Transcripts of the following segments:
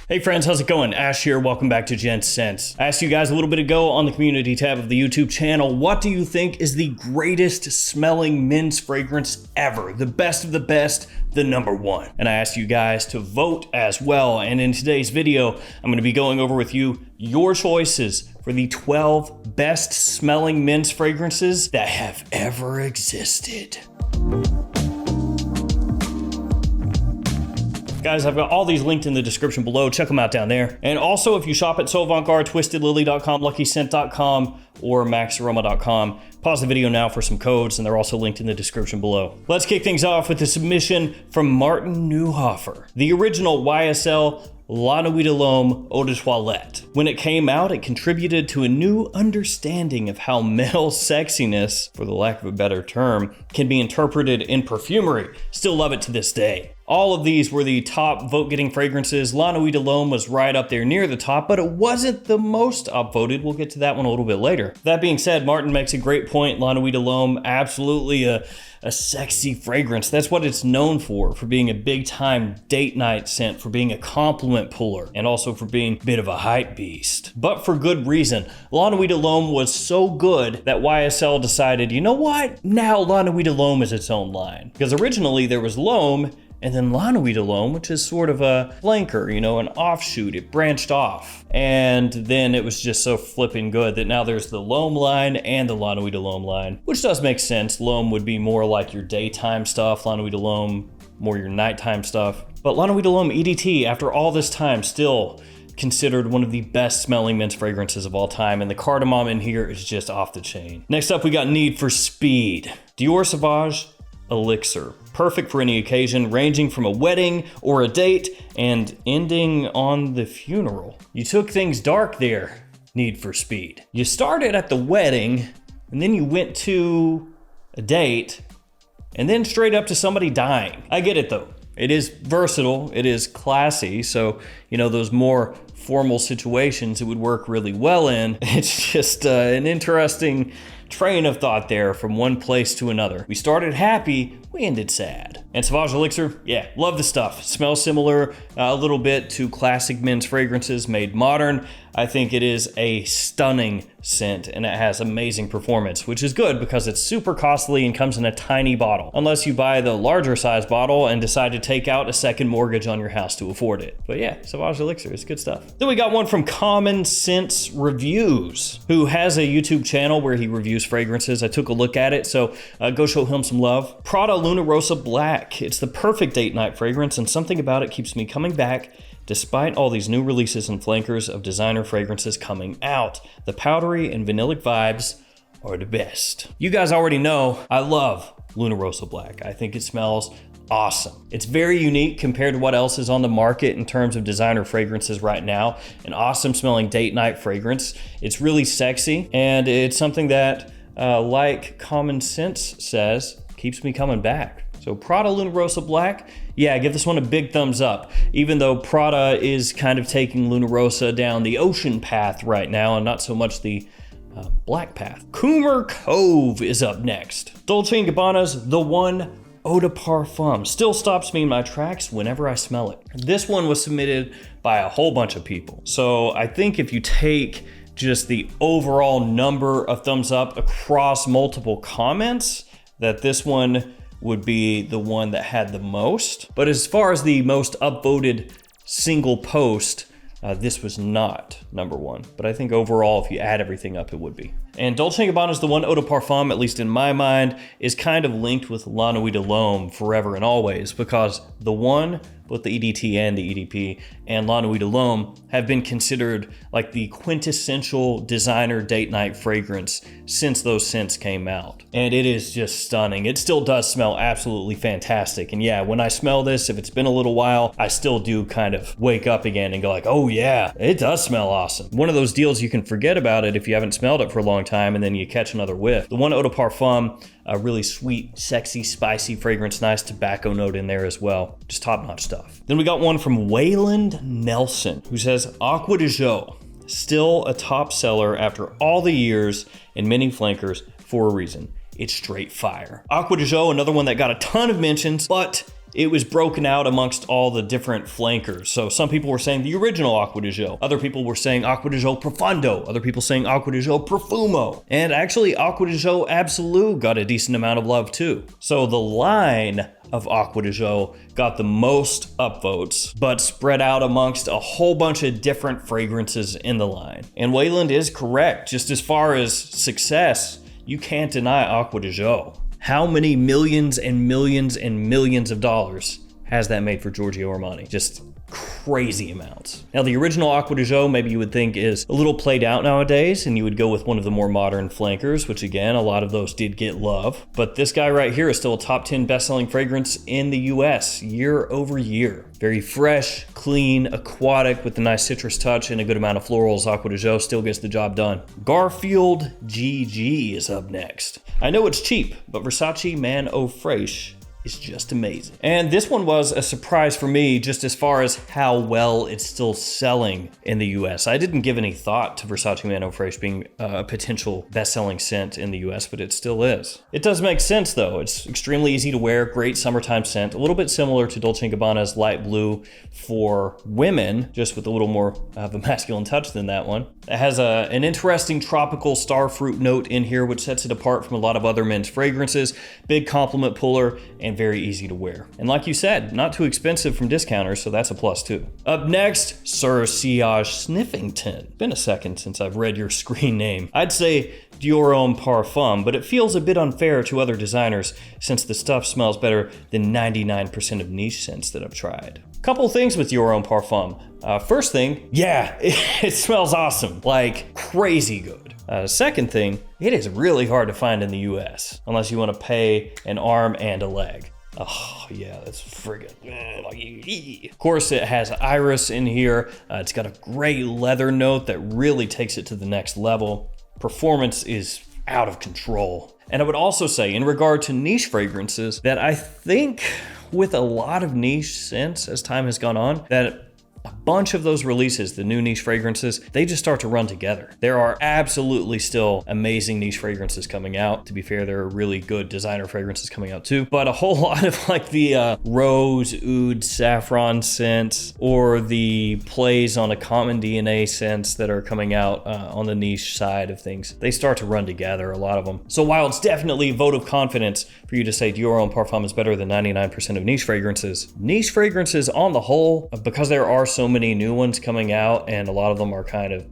Hey friends, how's it going? Ash here, welcome back to Gents. I asked you guys a little bit ago on the community tab of the YouTube channel, what do you think is the greatest smelling men's fragrance ever? The best of the best, the number one. And I asked you guys to vote as well. And in today's video, I'm gonna be going over with you your choices for the 12 best smelling men's fragrances that have ever existed. Guys, I've got all these linked in the description below. Check them out down there. And also, if you shop at SoAvantGarde, TwistedLily.com, LuckyScent.com, or MaxAroma.com, pause the video now for some codes, and they're also linked in the description below. Let's kick things off with a submission from Martin Neuhofer. The original YSL Lot of Weed Eau de Toilette. When it came out, it contributed to a new understanding of how male sexiness, for the lack of a better term, can be interpreted in perfumery. Still love it to this day. All of these were the top vote-getting fragrances. Lot of Weed Eau was right up there near the top, but it wasn't the most upvoted. We'll get to that one a little bit later. That being said, Martin makes a great point. Lot of Weed Eau, absolutely a sexy fragrance. That's what it's known for being a big-time date night scent, for being a compliment puller, and also for being a bit of a hype beast. But for good reason. Lot of Weed Eau was so good that YSL decided, you know what? Now Lot of Weed Eau is its own line. Because originally there was L'Homme, and then Lot of Weed Eau, which is sort of a flanker, you know, an offshoot. It branched off. And then it was just so flipping good that now there's the L'Homme line and the Lot of Weed Eau line, which does make sense. L'Homme would be more like your daytime stuff, Lot of Weed Eau more your nighttime stuff. But Lot of Weed Eau EDT, after all this time, still considered one of the best smelling men's fragrances of all time, and the cardamom in here is just off the chain. Next up, we got Need for Speed. Dior Sauvage Elixir. Perfect for any occasion, ranging from a wedding or a date and ending on the funeral. You took things dark there, Need for Speed. You started at the wedding, and then you went to a date, and then straight up to somebody dying. I get it though. It is versatile, it is classy, so, you know, those more formal situations it would work really well in. It's just an interesting train of thought there from one place to another. We started happy, we ended sad. And Sauvage Elixir, yeah, love the stuff. Smells similar a little bit to classic men's fragrances made modern. I think it is a stunning scent and it has amazing performance, which is good because it's super costly and comes in a tiny bottle. Unless you buy the larger size bottle and decide to take out a second mortgage on your house to afford it. But yeah, Sauvage Elixir is good stuff. Then we got one from Common Sense Reviews, who has a YouTube channel where he reviews fragrances. I took a look at it, so go show him some love. Prada Lunarosa Black. It's the perfect date night fragrance, and something about it keeps me coming back despite all these new releases and flankers of designer fragrances coming out. The powdery and vanillic vibes are the best. You guys already know I love Lunarosa Black. I think it smells awesome. It's very unique compared to what else is on the market in terms of designer fragrances right now. An awesome smelling date night fragrance. It's really sexy, and it's something that, like Common Sense says, keeps me coming back. So Prada Lunarosa Black, yeah, give this one a big thumbs up. Even though Prada is kind of taking Lunarosa down the ocean path right now and not so much the black path. Coumer Cove is up next. Dolce Gabbana's The One Eau de Parfum still stops me in my tracks whenever I smell it. This one was submitted by a whole bunch of people. So I think if you take just the overall number of thumbs up across multiple comments, that this one would be the one that had the most. But as far as the most upvoted single post, this was not number one. But I think overall, if you add everything up, it would be. And Dolce & Gabbana's The One Eau de Parfum, at least in my mind, is kind of linked with Lot of Weed Eau forever and always, because the one, both the EDT and the EDP, and Lot of Weed Eau have been considered like the quintessential designer date night fragrance since those scents came out. And it is just stunning. It still does smell absolutely fantastic. And yeah, when I smell this, if it's been a little while, I still do kind of wake up again and go like, oh yeah, it does smell awesome. One of those deals you can forget about it if you haven't smelled it for a long time and then you catch another whiff. The One Eau de Parfum, a really sweet, sexy, spicy fragrance, nice tobacco note in there as well. Just top-notch stuff. Then we got one from Wayland Nelson, who says, Acqua de Joe, still a top seller after all the years and many flankers for a reason. It's straight fire. Acqua de Joe, another one that got a ton of mentions, but it was broken out amongst all the different flankers. So some people were saying the original Acqua di Gio. Other people were saying Acqua di Gio Profondo. Other people saying Acqua di Gio Profumo. And actually Acqua di Gio Absolute got a decent amount of love too. So the line of Acqua di Gio got the most upvotes, but spread out amongst a whole bunch of different fragrances in the line. And Wayland is correct. Just as far as success, you can't deny Acqua di Gio. How many millions and millions and millions of dollars has that made for Giorgio Armani? Just crazy amounts. Now, the original Acqua di Gio, maybe you would think is a little played out nowadays, and you would go with one of the more modern flankers, which again, a lot of those did get love. But this guy right here is still a top 10 best-selling fragrance in the US year over year. Very fresh, clean, aquatic with a nice citrus touch and a good amount of florals. Acqua di Gio still gets the job done. Garfield GG is up next. I know it's cheap, but Versace Manno Fresh is just amazing. And this one was a surprise for me just as far as how well it's still selling in the US. I didn't give any thought to Versace Manno Fresh being a potential best-selling scent in the US, but it still is. It does make sense though. It's extremely easy to wear, great summertime scent, a little bit similar to Dolce & Gabbana's Light Blue for women, just with a little more of a masculine touch than that one. It has an interesting tropical star fruit note in here, which sets it apart from a lot of other men's fragrances. Big compliment puller and very easy to wear. And like you said, not too expensive from discounters, so that's a plus too. Up next, Sir Sillage Sniffington. Been a second since I've read your screen name. I'd say Dior Homme Parfum, but it feels a bit unfair to other designers since the stuff smells better than 99% of niche scents that I've tried. Couple things with Dior Homme Parfum. First thing, yeah, it smells awesome, like crazy good. Second thing, it is really hard to find in the US, unless you want to pay an arm and a leg. Oh yeah, that's friggin'. Of course, it has iris in here. It's got a great leather note that really takes it to the next level. Performance is out of control. And I would also say, in regard to niche fragrances, that I think with a lot of niche scents as time has gone on, that a bunch of those releases, the new niche fragrances, they just start to run together. There are absolutely still amazing niche fragrances coming out. To be fair, there are really good designer fragrances coming out too, but a whole lot of like the rose, oud, saffron scents, or the plays on a common DNA scents that are coming out on the niche side of things, they start to run together, a lot of them. So while it's definitely a vote of confidence for you to say Dior Homme Parfum is better than 99% of niche fragrances on the whole, because there are so many new ones coming out and a lot of them are kind of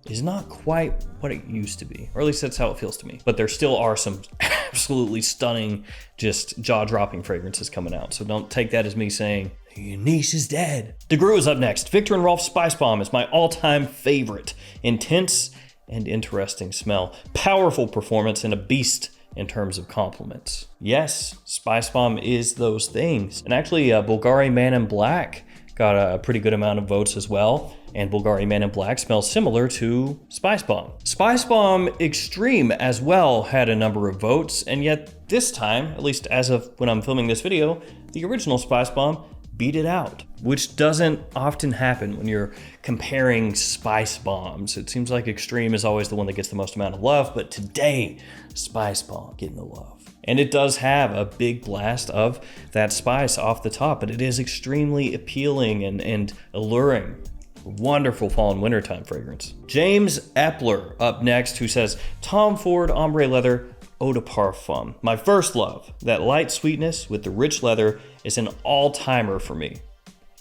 is not quite what it used to be, or at least that's how it feels to me. But there still are some absolutely stunning, just jaw-dropping fragrances coming out, so don't take that as me saying your niche is dead. De Gru is up next. Viktor and Rolf Spice Bomb is my all-time favorite. Intense and interesting smell, powerful performance, and a beast in terms of compliments. Yes, Spice Bomb is those things. And actually, Bulgari Man in Black got a pretty good amount of votes as well. And Bulgari Man in Black smells similar to Spice Bomb. Spice Bomb Extreme as well had a number of votes, and yet this time, at least as of when I'm filming this video, the original Spice Bomb beat it out, which doesn't often happen when you're comparing spice bombs. It seems like Extreme is always the one that gets the most amount of love, but today, Spice Bomb getting the love. And it does have a big blast of that spice off the top, but it is extremely appealing and alluring. Wonderful fall and wintertime fragrance. James Epler up next, who says, Tom Ford Ombre Leather Eau de Parfum. My first love. That light sweetness with the rich leather is an all-timer for me.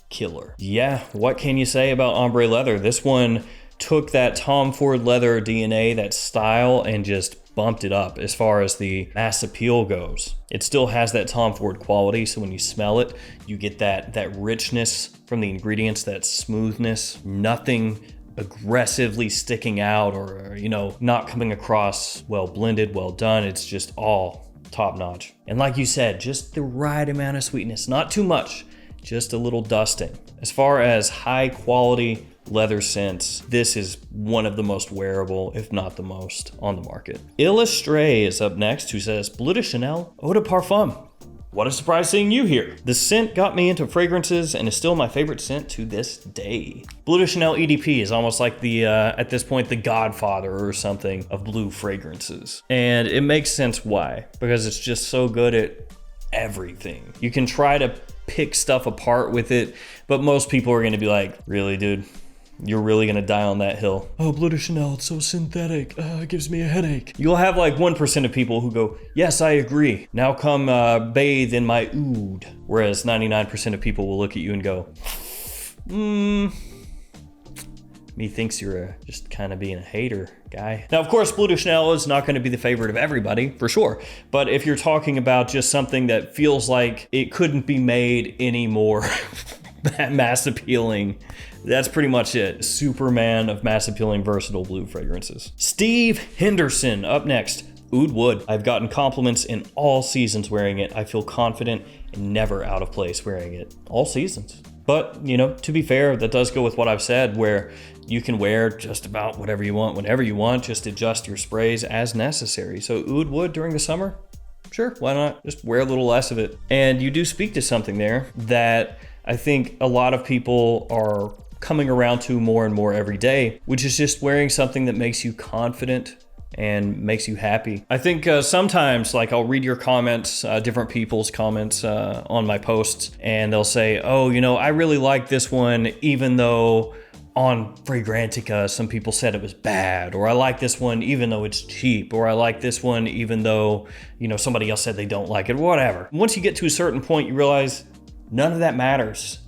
Killer. Yeah, what can you say about Ombre Leather? This one took that Tom Ford leather DNA, that style, and just bumped it up as far as the mass appeal goes. It still has that Tom Ford quality, so when you smell it, you get that richness from the ingredients, that smoothness, nothing aggressively sticking out or, not coming across well blended, well done. It's just all top notch. And like you said, just the right amount of sweetness, not too much, just a little dusting. As far as high quality leather scents, this is one of the most wearable, if not the most, on the market. Illustre is up next, who says, Bleu de Chanel Eau de Parfum. What a surprise seeing you here. The scent got me into fragrances and is still my favorite scent to this day. Bleu de Chanel EDP is almost like the, at this point, the godfather or something of blue fragrances. And it makes sense why, because it's just so good at everything. You can try to pick stuff apart with it, but most people are gonna be like, really, dude? You're really gonna die on that hill. Oh, Bleu de Chanel, it's so synthetic. It gives me a headache. You'll have like 1% of people who go, yes, I agree. Now come bathe in my oud. Whereas 99% of people will look at you and go, methinks you're just kind of being a hater, guy. Now, of course, Bleu de Chanel is not gonna be the favorite of everybody, for sure. But if you're talking about just something that feels like it couldn't be made any more mass appealing, that's pretty much it. Superman of mass appealing, versatile blue fragrances. Steve Henderson up next. Oudwood. I've gotten compliments in all seasons wearing it. I feel confident and never out of place wearing it. All seasons. But, you know, to be fair, that does go with what I've said, where you can wear just about whatever you want, whenever you want, just adjust your sprays as necessary. So Oudwood during the summer, sure, why not? Just wear a little less of it. And you do speak to something there that I think a lot of people are coming around to more and more every day, which is just wearing something that makes you confident and makes you happy. I think sometimes, like, I'll read your comments, different people's comments on my posts, and they'll say, oh, you know, I really like this one, even though on Fragrantica, some people said it was bad, or I like this one even though it's cheap, or I like this one even though, you know, somebody else said they don't like it, whatever. Once you get to a certain point, you realize none of that matters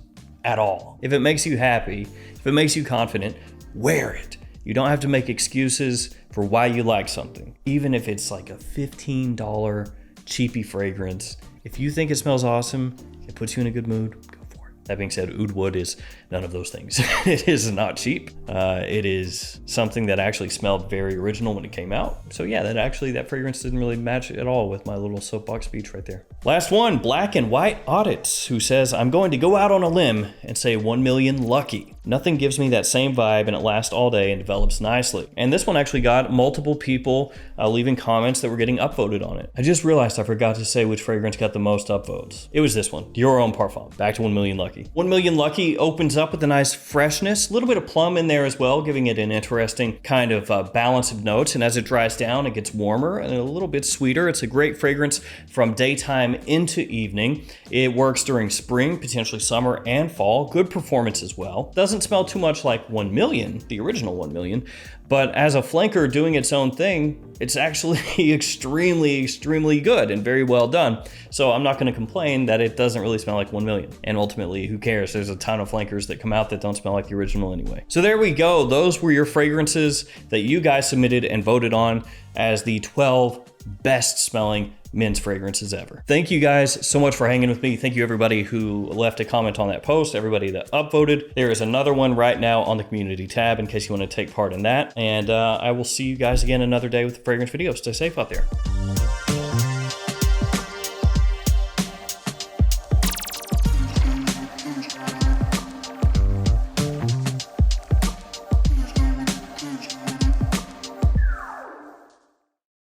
at all. If it makes you happy, if it makes you confident, wear it. You don't have to make excuses for why you like something. Even if it's like a $15 cheapy fragrance, if you think it smells awesome, it puts you in a good mood, go for it. That being said, Oudwood is none of those things. It is not cheap. It is something that actually smelled very original when it came out. So yeah, that fragrance didn't really match at all with my little soapbox speech right there. Last one, Black and White Audits, who says, I'm going to go out on a limb and say 1 million lucky. Nothing gives me that same vibe, and it lasts all day and develops nicely. And this one actually got multiple people leaving comments that were getting upvoted on it. I just realized I forgot to say which fragrance got the most upvotes. It was this one, Dior Homme Parfum, back to 1 million lucky. 1 million lucky opens up with a nice freshness, a little bit of plum in there as well, giving it an interesting kind of balance of notes. And as it dries down, it gets warmer and a little bit sweeter. It's a great fragrance from daytime into evening. It works during spring, potentially summer and fall. Good performance as well. Doesn't smell too much like 1 million, the original 1 million, but as a flanker doing its own thing, it's actually extremely good and very well done. So I'm not going to complain that it doesn't really smell like 1 million. And ultimately, who cares? There's a ton of flankers that come out that don't smell like the original anyway. So there we go. Those were your fragrances that you guys submitted and voted on as the 12 best smelling men's fragrances ever. Thank you guys so much for hanging with me. Thank you everybody who left a comment on that post, everybody that upvoted. There is another one right now on the community tab in case you want to take part in that. And I will see you guys again another day with the fragrance video. Stay safe out there.